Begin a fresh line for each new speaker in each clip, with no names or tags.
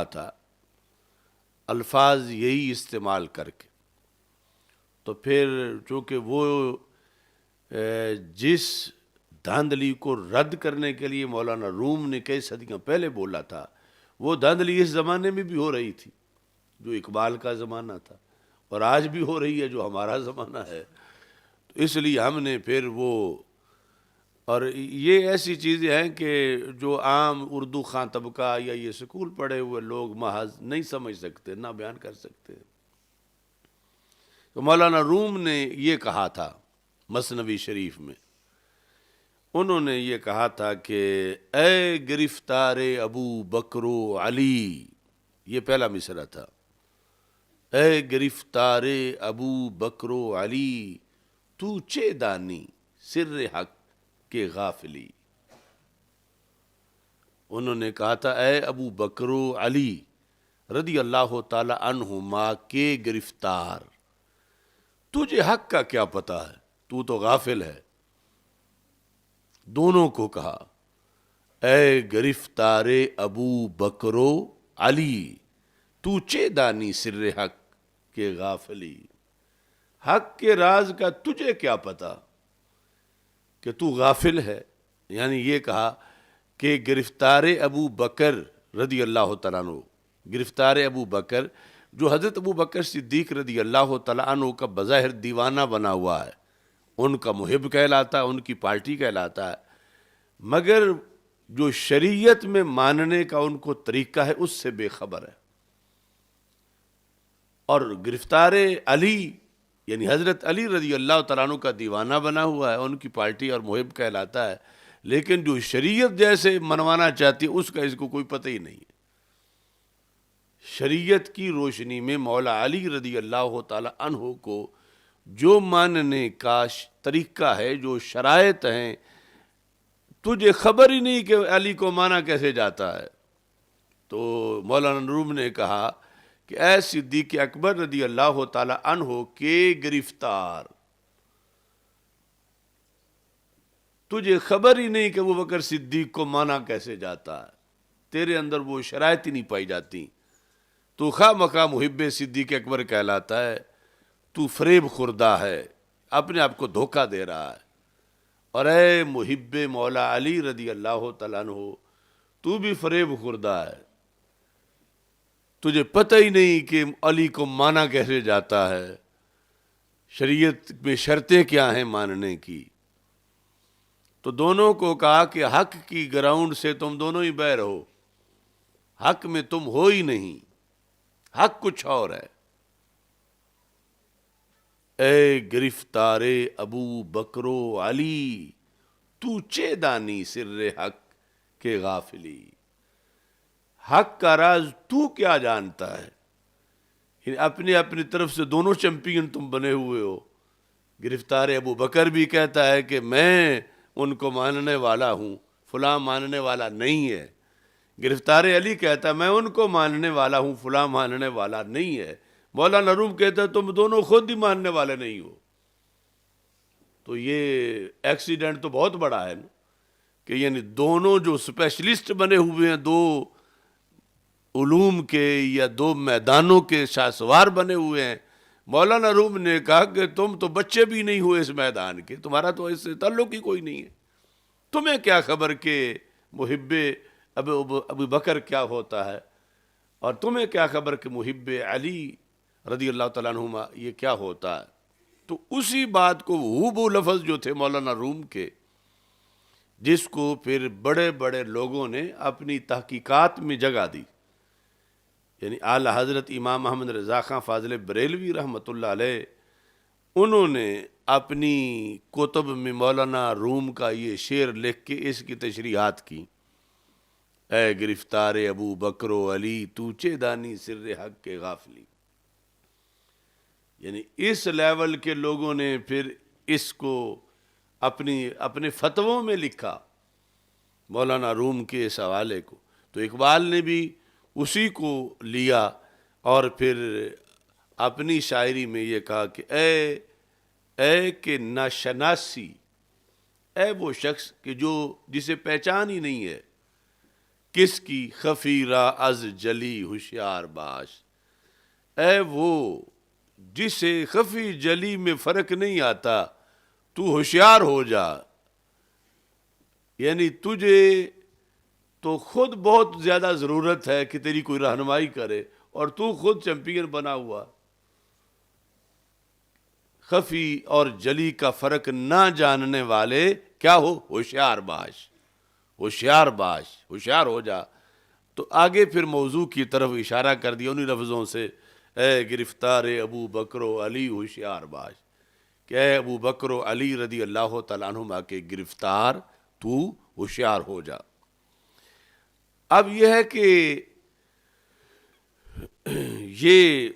تھا الفاظ یہی استعمال کر کے. تو پھر چونکہ وہ جس دھاندلی کو رد کرنے کے لیے مولانا روم نے کئی صدیاں پہلے بولا تھا، وہ دھاندلی اس زمانے میں بھی ہو رہی تھی جو اقبال کا زمانہ تھا، اور آج بھی ہو رہی ہے جو ہمارا زمانہ ہے. تو اس لیے ہم نے پھر وہ، اور یہ ایسی چیزیں ہیں کہ جو عام اردو خواں طبقہ یا یہ سکول پڑھے ہوئے لوگ محض نہیں سمجھ سکتے، نہ بیان کر سکتے. تو مولانا روم نے یہ کہا تھا مثنوی شریف میں، انہوں نے یہ کہا تھا کہ اے گرفتار ابو بکر و علی، یہ پہلا مصرع تھا، اے گرفتار ابو بکر و علی تو چے دانی سر حق کے غافلی. انہوں نے کہا تھا اے ابو بکر و علی رضی اللہ تعالی عنہما کے گرفتار، تجھے حق کا کیا پتا ہے، تو تو غافل ہے. دونوں کو کہا اے گرفتار ابو بکر و علی تو چے دانی سر حق کے غافلی، حق کے راز کا تجھے کیا پتا کہ تو غافل ہے. یعنی یہ کہا کہ گرفتار ابو بکر رضی اللہ تعالیٰ عنہ، گرفتار ابو بکر جو حضرت ابو بکر صدیق رضی اللہ تعالیٰ عنہ کا بظاہر دیوانہ بنا ہوا ہے، ان کا محب کہلاتا ہے، ان کی پارٹی کہلاتا ہے، مگر جو شریعت میں ماننے کا ان کو طریقہ ہے اس سے بے خبر ہے. اور گرفتار علی یعنی حضرت علی رضی اللہ تعالیٰ عنہ کا دیوانہ بنا ہوا ہے، ان کی پارٹی اور محب کہلاتا ہے، لیکن جو شریعت جیسے منوانا چاہتی ہے اس کا اس کو کوئی پتہ ہی نہیں ہے. شریعت کی روشنی میں مولا علی رضی اللہ تعالی عنہ کو جو ماننے کا طریقہ ہے، جو شرائط ہیں، تجھے خبر ہی نہیں کہ علی کو مانا کیسے جاتا ہے. تو مولانا روم نے کہا کہ اے صدیق اکبر رضی اللہ تعالی عنہ کے گرفتار، تجھے خبر ہی نہیں کہ وہ بکر صدیق کو مانا کیسے جاتا ہے، تیرے اندر وہ شرائط ہی نہیں پائی جاتی، تو خواہ مخواہ محب صدیق اکبر کہلاتا ہے، تو فریب خوردہ ہے، اپنے آپ کو دھوکہ دے رہا ہے. اور اے محب مولا علی رضی اللہ تعالیٰ عنہ تو بھی فریب خوردہ ہے، تجھے پتہ ہی نہیں کہ علی کو مانا کیسے جاتا ہے، شریعت میں شرطیں کیا ہیں ماننے کی. تو دونوں کو کہا کہ حق کی گراؤنڈ سے تم دونوں ہی بے رہو، حق میں تم ہو ہی نہیں، حق کچھ اور ہے. اے گرفتار ابو بکر و علی تو چے دانی سر حق کے غافلی، حق کا راز تو کیا جانتا ہے. یعنی اپنی اپنی طرف سے دونوں چیمپئن تم بنے ہوئے ہو. گرفتار ابو بکر بھی کہتا ہے کہ میں ان کو ماننے والا ہوں، فلاں ماننے والا نہیں ہے. گرفتار علی کہتا ہے میں ان کو ماننے والا ہوں، فلاں ماننے والا نہیں ہے. مولانا روم کہتا ہے تم دونوں خود ہی ماننے والے نہیں ہو. تو یہ ایکسیڈنٹ تو بہت بڑا ہے نا، کہ یعنی دونوں جو اسپیشلسٹ بنے ہوئے ہیں، دو علوم کے یا دو میدانوں کے شاہ سوار بنے ہوئے ہیں، مولانا روم نے کہا کہ تم تو بچے بھی نہیں ہو اس میدان کے، تمہارا تو اس سے تعلق ہی کوئی نہیں ہے، تمہیں کیا خبر کہ محب ابو بکر کیا ہوتا ہے، اور تمہیں کیا خبر کہ محب علی رضی اللہ تعالیٰ عنہما یہ کیا ہوتا ہے. تو اسی بات کو ہو لفظ جو تھے مولانا روم کے، جس کو پھر بڑے بڑے لوگوں نے اپنی تحقیقات میں جگہ دی. یعنی اعلی حضرت امام احمد رضا خان فاضل بریلوی رحمۃ اللہ علیہ، انہوں نے اپنی کتب میں مولانا روم کا یہ شعر لکھ کے اس کی تشریحات کی. اے گرفتار ابو بکر و علی تو چے دانی سر حق کے غافلی. یعنی اس لیول کے لوگوں نے پھر اس کو اپنے فتووں میں لکھا مولانا روم کے اس حوالے کو. تو اقبال نے بھی اسی کو لیا اور پھر اپنی شاعری میں یہ کہا کہ اے کہ ناشناسی، اے وہ شخص کہ جو جسے پہچان ہی نہیں ہے، کس کی؟ خفیرہ از جلی ہوشیار باش، اے وہ جسے خفی جلی میں فرق نہیں آتا، تو ہوشیار ہو جا. یعنی تجھے تو خود بہت زیادہ ضرورت ہے کہ تیری کوئی رہنمائی کرے، اور تو خود چیمپئن بنا ہوا. خفی اور جلی کا فرق نہ جاننے والے کیا ہو؟ ہوشیار باش، ہوشیار باش، ہوشیار ہو جا. تو آگے پھر موضوع کی طرف اشارہ کر دیا انہی لفظوں سے، اے گرفتار ابو بکر و علی ہوشیار باش، کہ اے ابو بکر و علی رضی اللہ تعالیٰ عنہما کے گرفتار، تو ہوشیار ہو جا. اب یہ ہے کہ یہ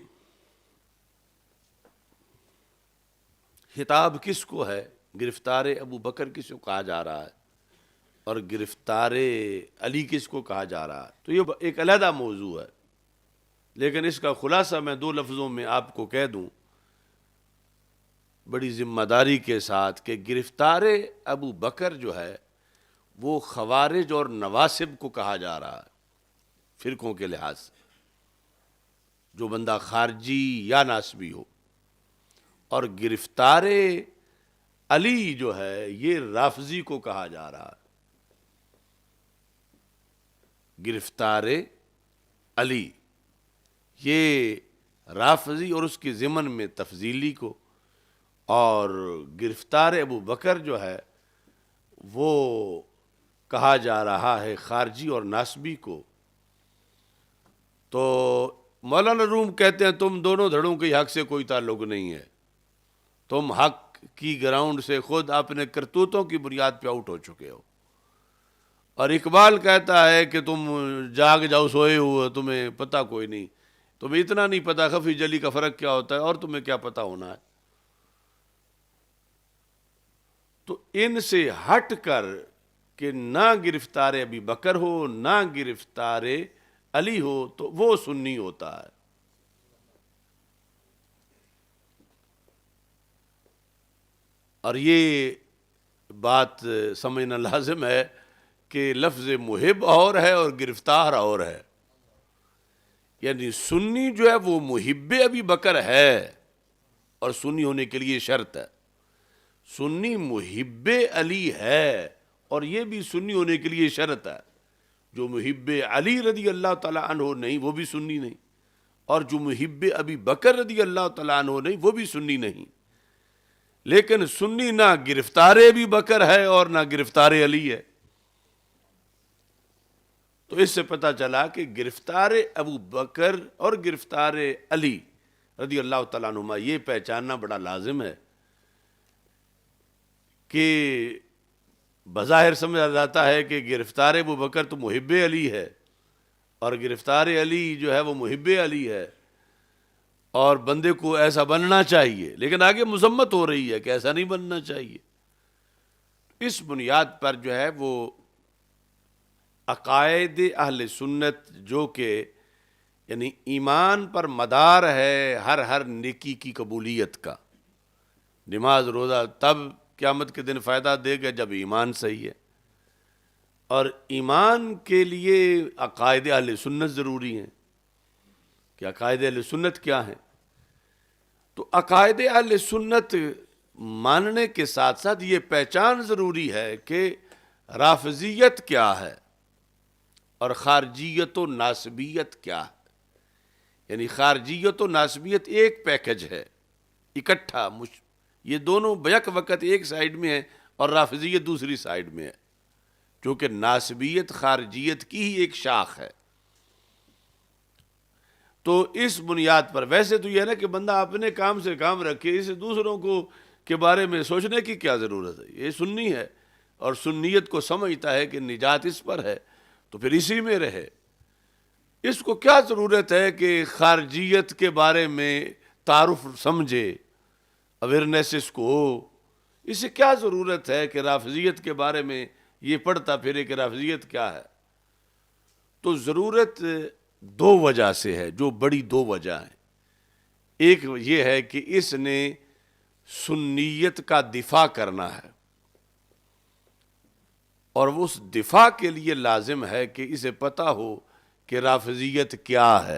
خطاب کس کو ہے؟ گرفتار ابو بکر کس کو کہا جا رہا ہے، اور گرفتار علی کس کو کہا جا رہا ہے؟ تو یہ ایک علیحدہ موضوع ہے، لیکن اس کا خلاصہ میں دو لفظوں میں آپ کو کہہ دوں بڑی ذمہ داری کے ساتھ، کہ گرفتار ابو بکر جو ہے وہ خوارج اور نواسب کو کہا جا رہا ہے فرقوں کے لحاظ سے، جو بندہ خارجی یا ناسبی ہو. اور گرفتار علی جو ہے یہ رافضی کو کہا جا رہا ہے. گرفتار علی یہ رافضی اور اس کے ضمن میں تفضیلی کو، اور گرفتار ابو بکر جو ہے وہ کہا جا رہا ہے خارجی اور ناسبی کو. تو مولانا روم کہتے ہیں تم دونوں دھڑوں کے حق سے کوئی تعلق نہیں ہے، تم حق کی گراؤنڈ سے خود اپنے کرتوتوں کی بنیاد پہ آؤٹ ہو چکے ہو. اور اقبال کہتا ہے کہ تم جاگ جاؤ سوئے ہو، تمہیں پتہ کوئی نہیں، تمہیں اتنا نہیں پتا خفی جلی کا فرق کیا ہوتا ہے، اور تمہیں کیا پتہ ہونا ہے. تو ان سے ہٹ کر کہ نہ گرفتار ابی بکر ہو نہ گرفتار علی ہو تو وہ سنی ہوتا ہے. اور یہ بات سمجھنا لازم ہے کہ لفظ محب اور ہے اور گرفتار اور ہے. یعنی سنی جو ہے وہ محب ابی بکر ہے، اور سنی ہونے کے لیے شرط ہے. سنی محب علی ہے، اور یہ بھی سنی ہونے کے لیے شرط ہے. جو محب علی رضی اللہ تعالیٰ عنہ نہیں وہ بھی سنی نہیں، اور جو محب ابی بکر رضی اللہ تعالیٰ عنہ نہیں وہ بھی سنی نہیں. لیکن سنی نہ گرفتار ابی بکر ہے اور نہ گرفتار علی ہے. تو اس سے پتہ چلا کہ گرفتار ابو بکر اور گرفتار علی رضی اللہ تعالیٰ عنہما یہ پہچاننا بڑا لازم ہے کہ بظاہر سمجھا جاتا ہے کہ گرفتار ابو بکر تو محب علی ہے، اور گرفتار علی جو ہے وہ محب علی ہے، اور بندے کو ایسا بننا چاہیے. لیکن آگے مذمت ہو رہی ہے کہ ایسا نہیں بننا چاہیے. اس بنیاد پر جو ہے وہ عقائد اہل سنت جو کہ یعنی ایمان پر مدار ہے ہر نیکی کی قبولیت کا. نماز روزہ تب قیامت کے دن فائدہ دے گا جب ایمان صحیح ہے، اور ایمان کے لیے عقائد اہل سنت ضروری ہیں. کہ عقائد اہل سنت کیا ہیں؟ تو عقائد اہل سنت ماننے کے ساتھ ساتھ یہ پہچان ضروری ہے کہ رافضیت کیا ہے اور خارجیت و ناسبیت کیا ہے. یعنی خارجیت و ناسبیت ایک پیکج ہے اکٹھا، یہ دونوں بیک وقت ایک سائیڈ میں ہیں اور رافضیت دوسری سائیڈ میں ہے، کیونکہ ناسبیت خارجیت کی ہی ایک شاخ ہے. تو اس بنیاد پر ویسے تو یہ ہے نا کہ بندہ اپنے کام سے کام رکھے، اسے دوسروں کو کے بارے میں سوچنے کی کیا ضرورت ہے. یہ سنی ہے اور سنیت کو سمجھتا ہے کہ نجات اس پر ہے تو پھر اسی میں رہے. اس کو کیا ضرورت ہے کہ خارجیت کے بارے میں تعارف سمجھے، اویئرنیس اس کو ہو. اسے کیا ضرورت ہے کہ رافضیت کے بارے میں یہ پڑھتا پھرے کہ رافضیت کیا ہے. تو ضرورت دو وجہ سے ہے، جو بڑی دو وجہ ہیں. ایک یہ ہے کہ اس نے سنیت کا دفاع کرنا ہے، اور اس دفاع کے لیے لازم ہے کہ اسے پتہ ہو کہ رافضیت کیا ہے۔